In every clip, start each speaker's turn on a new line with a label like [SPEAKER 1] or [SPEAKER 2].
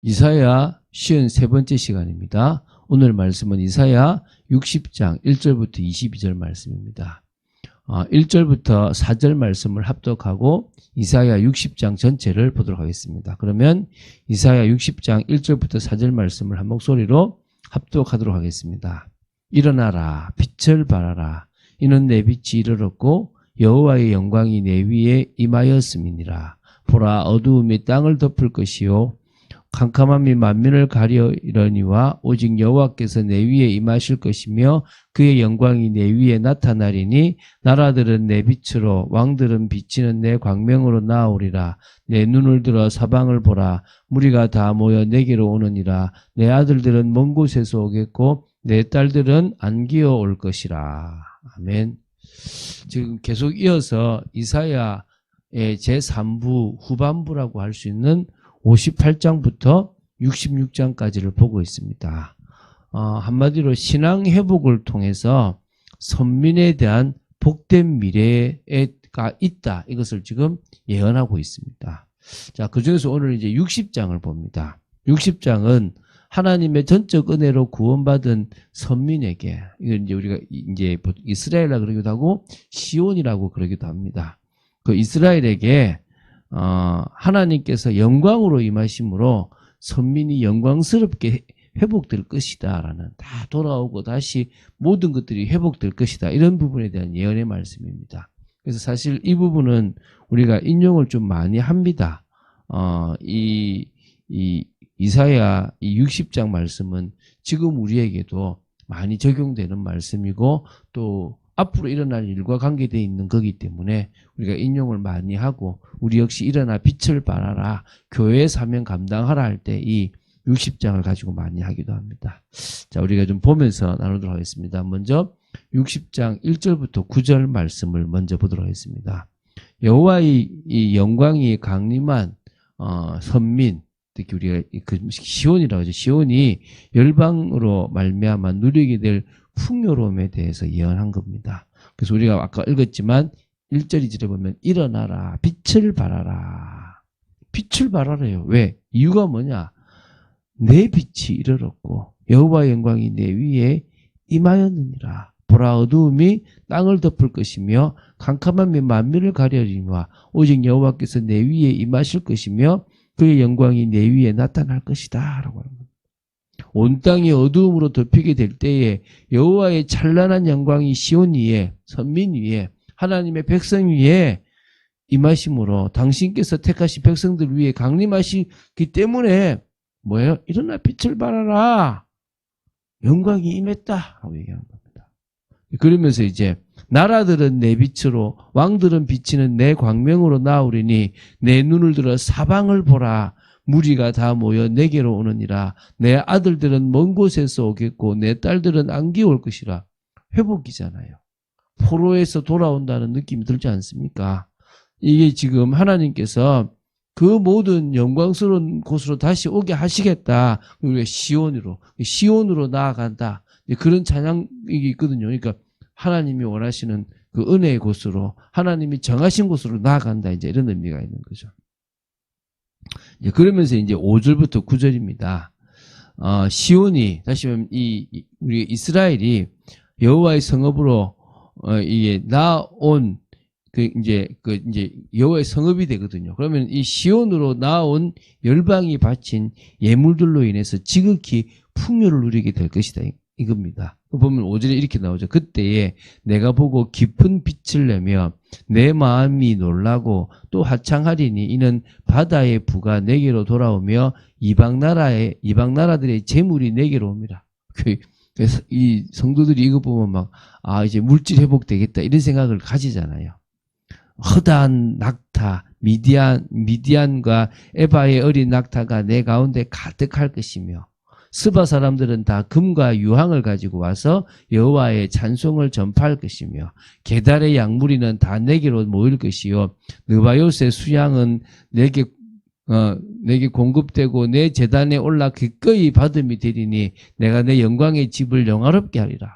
[SPEAKER 1] 이사야 53번째 시간입니다. 오늘 말씀은 이사야 60장 1절부터 22절 말씀입니다. 1절부터 4절 말씀을 합독하고 이사야 60장 전체를 보도록 하겠습니다. 그러면 이사야 60장 1절부터 4절 말씀을 한 목소리로 합독하도록 하겠습니다. 일어나라, 빛을 발하라. 이는 내 빛이 이르렀고 여호와의 영광이 내 위에 임하였음이니라. 보라, 어두움이 땅을 덮을 것이요 캄캄함이 만민을 가려이러니와 오직 여호와께서 내 위에 임하실 것이며 그의 영광이 내 위에 나타나리니 나라들은 내 빛으로 왕들은 비치는 내 광명으로 나아오리라. 내 눈을 들어 사방을 보라. 무리가 다 모여 내게로 오느니라. 내 아들들은 먼 곳에서 오겠고 내 딸들은 안 기어 올 것이라. 아멘. 지금 계속 이어서 이사야의 제3부 후반부라고 할 수 있는 58장부터 66장까지를 보고 있습니다. 한마디로 신앙 회복을 통해서 선민에 대한 복된 미래가 있다. 이것을 지금 예언하고 있습니다. 자, 그 중에서 오늘 이제 60장을 봅니다. 60장은 하나님의 전적 은혜로 구원받은 선민에게, 이건 이제 우리가 이제 이스라엘이라 그러기도 하고 시온이라고 그러기도 합니다. 그 이스라엘에게 하나님께서 영광으로 임하심으로 선민이 영광스럽게 회복될 것이다 라는, 다 돌아오고 다시 모든 것들이 회복될 것이다, 이런 부분에 대한 예언의 말씀입니다. 그래서 사실 이 부분은 우리가 인용을 좀 많이 합니다. 이사야 이 60장 말씀은 지금 우리에게도 많이 적용되는 말씀이고 또 앞으로 일어날 일과 관계되어 있는 거기 때문에 우리가 인용을 많이 하고, 우리 역시 일어나 빛을 발하라, 교회의 사명 감당하라 할 때 이 60장을 가지고 많이 하기도 합니다. 자, 우리가 좀 보면서 나누도록 하겠습니다. 먼저 60장 1절부터 9절 말씀을 먼저 보도록 하겠습니다. 여호와의 이 영광이 강림한 선민, 특히 우리가 그 시온이라고 하죠. 시온이 열방으로 말미암아 누리게 될 풍요로움에 대해서 예언한 겁니다. 그래서 우리가 아까 읽었지만 1절 2절에 보면 일어나라, 빛을 발하라. 빛을 발하래요. 왜? 이유가 뭐냐? 내 빛이 이르렀고 여호와의 영광이 내 위에 임하였느니라. 보라, 어두움이 땅을 덮을 것이며 캄캄함이 만민을 가려리니와 오직 여호와께서 내 위에 임하실 것이며 그의 영광이 내 위에 나타날 것이다 라고 합니다. 온 땅이 어두움으로 덮이게 될 때에 여호와의 찬란한 영광이 시온 위에, 선민 위에, 하나님의 백성 위에 임하심으로 당신께서 택하신 백성들 위에 강림하시기 때문에 뭐예요? 일어나 빛을 발하라, 영광이 임했다 하고 얘기하는 겁니다. 그러면서 이제 나라들은 내 빛으로 왕들은 비치는 내 광명으로 나오리니 내 눈을 들어 사방을 보라. 무리가 다 모여 내게로 오느니라. 내 아들들은 먼 곳에서 오겠고 내 딸들은 안 기올 것이라. 회복이잖아요. 포로에서 돌아온다는 느낌이 들지 않습니까? 이게 지금 하나님께서 그 모든 영광스러운 곳으로 다시 오게 하시겠다. 우리가 시온으로 나아간다. 그런 찬양이 있거든요. 그러니까 하나님이 원하시는 그 은혜의 곳으로, 하나님이 정하신 곳으로 나아간다, 이제 이런 의미가 있는 거죠. 그러면서 이제 5절부터 9절입니다. 시온이, 다시 말하면 우리 이스라엘이 여호와의 성읍으로 이게 나온 이제 여호와의 성읍이 되거든요. 그러면 이 시온으로 나온 열방이 바친 예물들로 인해서 지극히 풍요를 누리게 될 것이다, 이겁니다. 보면 5절에 이렇게 나오죠. 그때에 내가 보고 깊은 빛을 내며 내 마음이 놀라고 또 화창하리니 이는 바다의 부가 내게로 돌아오며 이방 나라들의 재물이 내게로 옵니다. 그래서 이 성도들이 이거 보면 막, 이제 물질 회복되겠다, 이런 생각을 가지잖아요. 허다한 낙타, 미디안과 에바의 어린 낙타가 내 가운데 가득할 것이며 스바 사람들은 다 금과 유황을 가지고 와서 여호와의 찬송을 전파할 것이며 게달의 양무리는 다 내게로 모일 것이요 느바요스의 수양은 내게 공급되고 내 제단에 올라 기꺼이 받음이 되리니 내가 내 영광의 집을 영화롭게 하리라.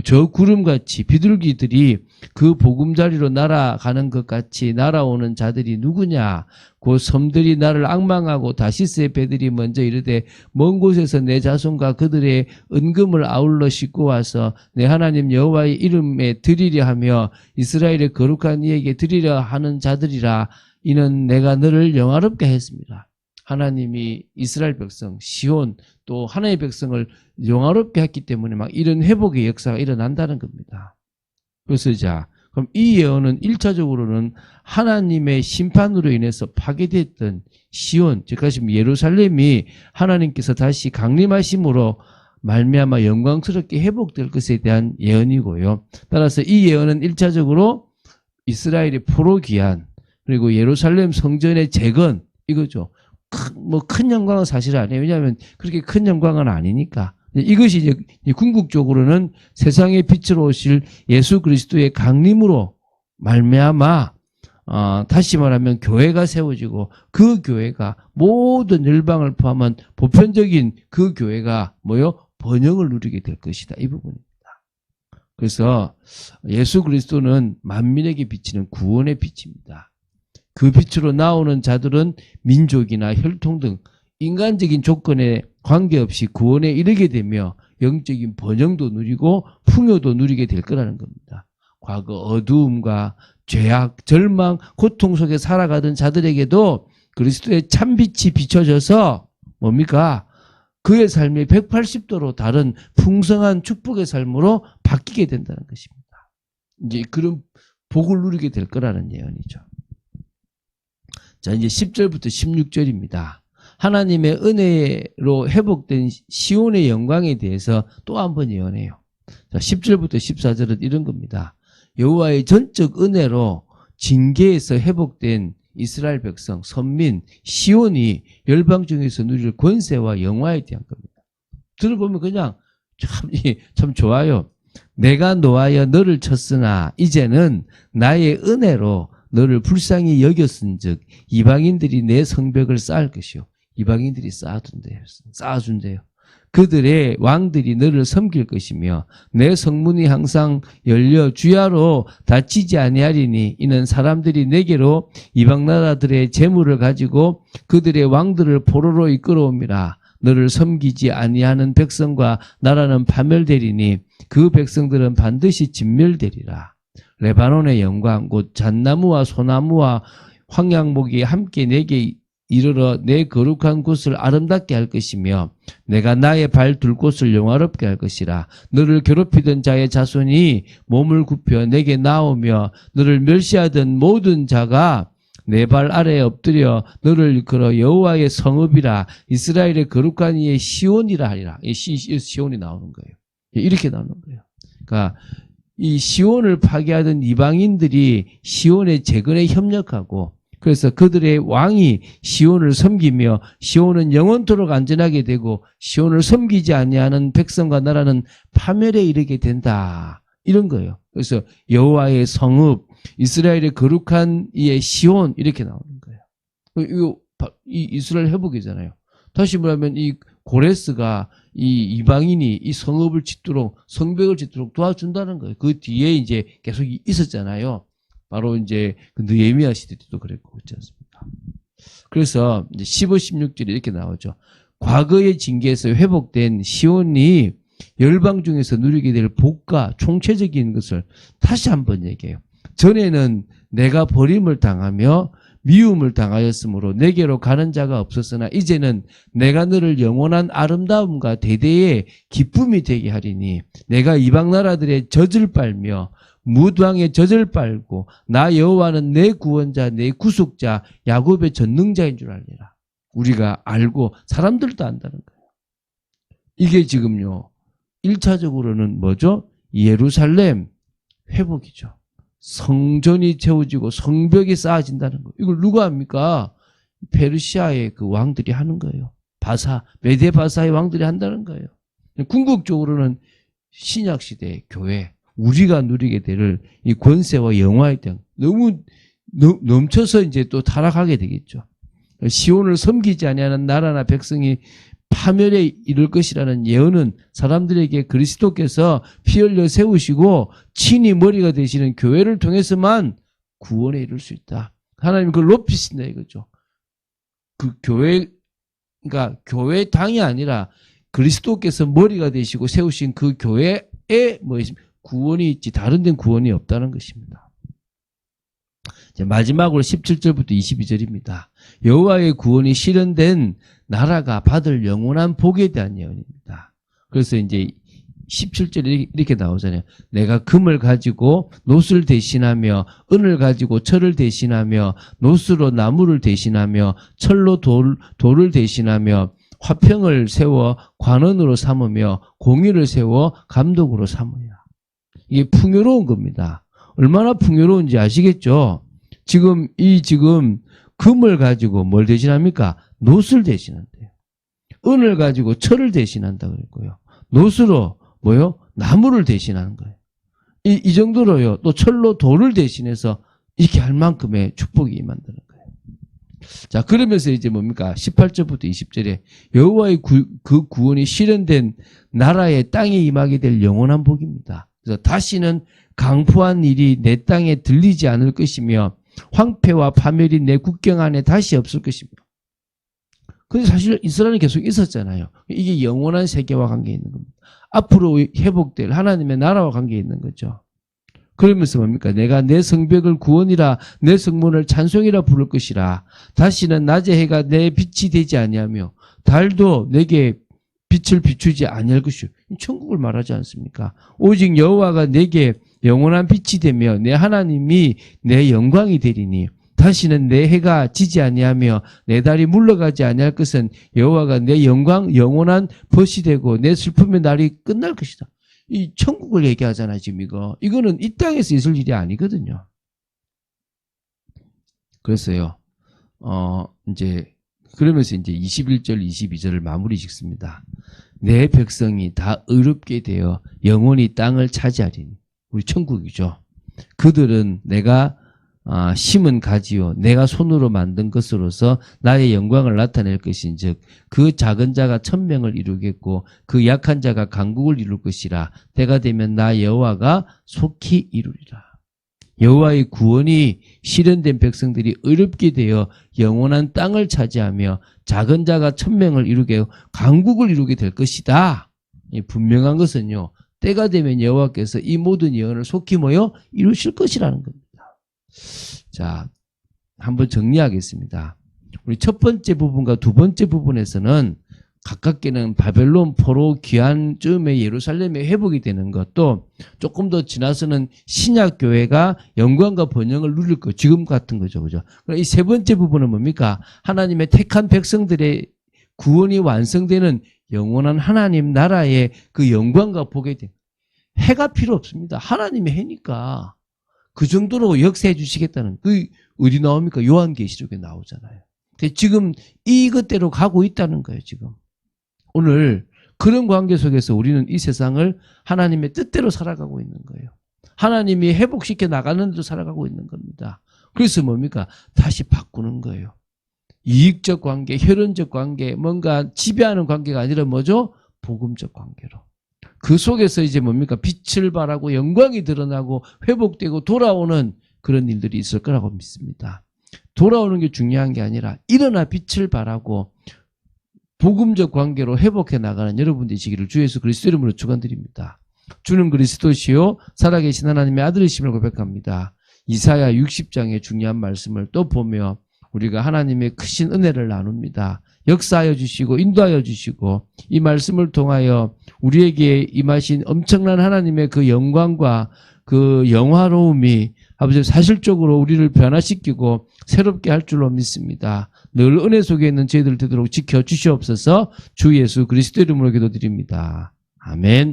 [SPEAKER 1] 저 구름같이 비둘기들이 그 보금자리로 날아가는 것 같이 날아오는 자들이 누구냐? 그 섬들이 나를 앙망하고 다시스의 배들이 먼저 이르되 먼 곳에서 내 자손과 그들의 은금을 아울러 싣고 와서 내 하나님 여호와의 이름에 드리려 하며 이스라엘의 거룩한 이에게 드리려 하는 자들이라. 이는 내가 너를 영화롭게 했습니다. 하나님이 이스라엘 백성, 시온 또 하나님의 백성을 영화롭게 했기 때문에 막 이런 회복의 역사가 일어난다는 겁니다. 그래서 그럼 이 예언은 1차적으로는 하나님의 심판으로 인해서 파괴됐던 시온, 즉 예루살렘이 하나님께서 다시 강림하심으로 말미암아 영광스럽게 회복될 것에 대한 예언이고요. 따라서 이 예언은 1차적으로 이스라엘의 포로 귀환 그리고 예루살렘 성전의 재건 이거죠. 큰 영광은 사실 아니에요. 왜냐하면 그렇게 큰 영광은 아니니까. 이것이 이제 궁극적으로는 세상의 빛으로 오실 예수 그리스도의 강림으로 말미암아 다시 말하면 교회가 세워지고 그 교회가 모든 열방을 포함한 보편적인 그 교회가 번영을 누리게 될 것이다. 이 부분입니다. 그래서 예수 그리스도는 만민에게 비치는 구원의 빛입니다. 그 빛으로 나오는 자들은 민족이나 혈통 등 인간적인 조건에 관계없이 구원에 이르게 되며 영적인 번영도 누리고 풍요도 누리게 될 거라는 겁니다. 과거 어두움과 죄악, 절망, 고통 속에 살아가던 자들에게도 그리스도의 참빛이 비춰져서 뭡니까? 그의 삶이 180도로 다른 풍성한 축복의 삶으로 바뀌게 된다는 것입니다. 이제 그런 복을 누리게 될 거라는 예언이죠. 자, 이제 10절부터 16절입니다. 하나님의 은혜로 회복된 시온의 영광에 대해서 또 한 번 예언해요. 자, 10절부터 14절은 이런 겁니다. 여호와의 전적 은혜로 징계에서 회복된 이스라엘 백성, 선민, 시온이 열방 중에서 누릴 권세와 영화에 대한 겁니다. 들어보면 그냥 참 좋아요. 내가 노하여 너를 쳤으나 이제는 나의 은혜로 너를 불쌍히 여겼은즉 이방인들이 내 성벽을 쌓을 것이요. 이방인들이 쌓아준대요. 그들의 왕들이 너를 섬길 것이며 내 성문이 항상 열려 주야로 닫히지 아니하리니 이는 사람들이 내게로 이방 나라들의 재물을 가지고 그들의 왕들을 포로로 이끌어옵니다. 너를 섬기지 아니하는 백성과 나라는 파멸되리니 그 백성들은 반드시 진멸되리라. 레바논의 영광 곧 잣나무와 소나무와 황양목이 함께 내게 이르러 내 거룩한 곳을 아름답게 할 것이며 내가 나의 발 둘 곳을 영화롭게 할 것이라. 너를 괴롭히던 자의 자손이 몸을 굽혀 내게 나오며 너를 멸시하던 모든 자가 내 발 아래에 엎드려 너를 일컬어 여호와의 성읍이라 이스라엘의 거룩한 이의 시온이라 하리라. 이 시온이 나오는 거예요. 이렇게 나오는 거예요. 그러니까 이 시온을 파괴하던 이방인들이 시온의 재건에 협력하고 그래서 그들의 왕이 시온을 섬기며 시온은 영원토록 안전하게 되고 시온을 섬기지 아니하는 백성과 나라는 파멸에 이르게 된다. 이런 거예요. 그래서 여호와의 성읍, 이스라엘의 거룩한 이의 시온 이렇게 나오는 거예요. 이거 이 이스라엘 회복이잖아요. 다시 말하면 이 고레스가 이 이방인이 이 성읍을 짓도록 성벽을 짓도록 도와준다는 거예요. 그 뒤에 이제 계속 있었잖아요. 바로 이제 느헤미야 시대 때도 그랬고 그렇지 않습니까? 그래서 이제 15, 16절이 이렇게 나오죠. 과거의 징계에서 회복된 시온이 열방 중에서 누리게 될 복과 총체적인 것을 다시 한번 얘기해요. 전에는 내가 버림을 당하며 미움을 당하였으므로 내게로 가는 자가 없었으나 이제는 내가 너를 영원한 아름다움과 대대의 기쁨이 되게 하리니 내가 이방 나라들의 젖을 빨며 무왕의 젖을 빨고 나 여호와는 내 구원자 내 구속자 야곱의 전능자인 줄 알리라. 우리가 알고 사람들도 안다는 거예요. 이게 지금요 1차적으로는 뭐죠? 예루살렘 회복이죠. 성전이 채워지고 성벽이 쌓아진다는 거예요. 이걸 누가 합니까? 페르시아의 그 왕들이 하는 거예요. 메데 바사의 왕들이 한다는 거예요. 궁극적으로는 신약시대의 교회, 우리가 누리게 될 이 권세와 영화에 대한 너무 넘쳐서 이제 또 타락하게 되겠죠. 시온을 섬기지 아니하는 나라나 백성이 파멸에 이를 것이라는 예언은 사람들에게 그리스도께서 피 흘려 세우시고 친히 머리가 되시는 교회를 통해서만 구원에 이룰 수 있다. 하나님 그걸 높이신다 이거죠. 그 교회, 그러니까 교회 당이 아니라 그리스도께서 머리가 되시고 세우신 그 교회에 구원이 있지 다른 데는 구원이 없다는 것입니다. 이제 마지막으로 17절부터 22절입니다. 여호와의 구원이 실현된 나라가 받을 영원한 복에 대한 예언입니다. 그래서 이제 17절에 이렇게 나오잖아요. 내가 금을 가지고 노스를 대신하며 은을 가지고 철을 대신하며 노스로 나무를 대신하며 철로 돌을 대신하며 화평을 세워 관원으로 삼으며 공의를 세워 감독으로 삼으라. 이게 풍요로운 겁니다. 얼마나 풍요로운지 아시겠죠? 지금 금을 가지고 뭘 대신합니까? 노스를 대신한대요. 은을 가지고 철을 대신한다 그랬고요. 노스로 뭐요? 나무를 대신하는 거예요. 이 정도로요. 또 철로 돌을 대신해서 이렇게 할 만큼의 축복이 임한다는 거예요. 자, 그러면서 이제 뭡니까? 18절부터 20절에 여호와의 그 구원이 실현된 나라의 땅에 임하게 될 영원한 복입니다. 그래서 다시는 강포한 일이 내 땅에 들리지 않을 것이며 황폐와 파멸이 내 국경 안에 다시 없을 것입니다. 근데 사실 이스라엘은 계속 있었잖아요. 이게 영원한 세계와 관계 있는 겁니다. 앞으로 회복될 하나님의 나라와 관계 있는 거죠. 그러면서 뭡니까? 내가 내 성벽을 구원이라 내 성문을 찬송이라 부를 것이라. 다시는 낮의 해가 내 빛이 되지 아니하며 달도 내게 빛을 비추지 아니할 것이요. 천국을 말하지 않습니까? 오직 여호와가 내게 영원한 빛이 되며 내 하나님이 내 영광이 되리니 다시는 내 해가 지지 아니하며 내 달이 물러가지 아니할 것은 여호와가 내 영원한 벗이 되고 내 슬픔의 날이 끝날 것이다. 이 천국을 얘기하잖아요, 지금 이거는 이 땅에서 있을 일이 아니거든요. 그래서요, 그러면서 이제 21절, 22절을 마무리 짓습니다. 내 백성이 다 의롭게 되어 영원히 땅을 차지하리니. 우리 천국이죠. 그들은 내가 심은 가지요 내가 손으로 만든 것으로서 나의 영광을 나타낼 것인즉 그 작은 자가 1000명을 이루겠고 그 약한 자가 강국을 이룰 것이라. 때가 되면 나 여호와가 속히 이루리라. 여호와의 구원이 실현된 백성들이 의롭게 되어 영원한 땅을 차지하며 작은 자가 1000명을 이루게 강국을 이루게 될 것이다. 분명한 것은요, 때가 되면 여호와께서 이 모든 예언을 속히 이루실 것이라는 겁니다. 자, 한번 정리하겠습니다. 우리 첫 번째 부분과 두 번째 부분에서는 가깝게는 바벨론 포로 귀환 즈음에 예루살렘에 회복이 되는 것도 조금 더 지나서는 신약 교회가 영광과 번영을 누릴 것, 지금 같은 거죠, 그죠? 그럼 이 세 번째 부분은 뭡니까? 하나님의 택한 백성들의 구원이 완성되는 영원한 하나님 나라의 그 영광과 복에 대한 해가 필요 없습니다. 하나님의 해니까 그 정도로 역사해 주시겠다는 그 어디 나옵니까? 요한계시록에 나오잖아요. 지금 이것대로 가고 있다는 거예요, 지금. 오늘 그런 관계 속에서 우리는 이 세상을 하나님의 뜻대로 살아가고 있는 거예요. 하나님이 회복시켜 나가는 대로 살아가고 있는 겁니다. 그래서 뭡니까? 다시 바꾸는 거예요. 이익적 관계, 혈연적 관계, 뭔가 지배하는 관계가 아니라 뭐죠? 복음적 관계로. 그 속에서 이제 뭡니까? 빛을 발하고 영광이 드러나고 회복되고 돌아오는 그런 일들이 있을 거라고 믿습니다. 돌아오는 게 중요한 게 아니라 일어나 빛을 발하고 복음적 관계로 회복해 나가는 여러분 되시기를 주 예수 그리스도 이름으로 축원드립니다. 주는 그리스도시요 살아계신 하나님의 아들이심을 고백합니다. 이사야 60장의 중요한 말씀을 또 보며 우리가 하나님의 크신 은혜를 나눕니다. 역사하여 주시고 인도하여 주시고 이 말씀을 통하여 우리에게 임하신 엄청난 하나님의 그 영광과 그 영화로움이 아버지 사실적으로 우리를 변화시키고 새롭게 할 줄로 믿습니다. 늘 은혜 속에 있는 저희들 되도록 지켜주시옵소서. 주 예수 그리스도 이름으로 기도드립니다. 아멘.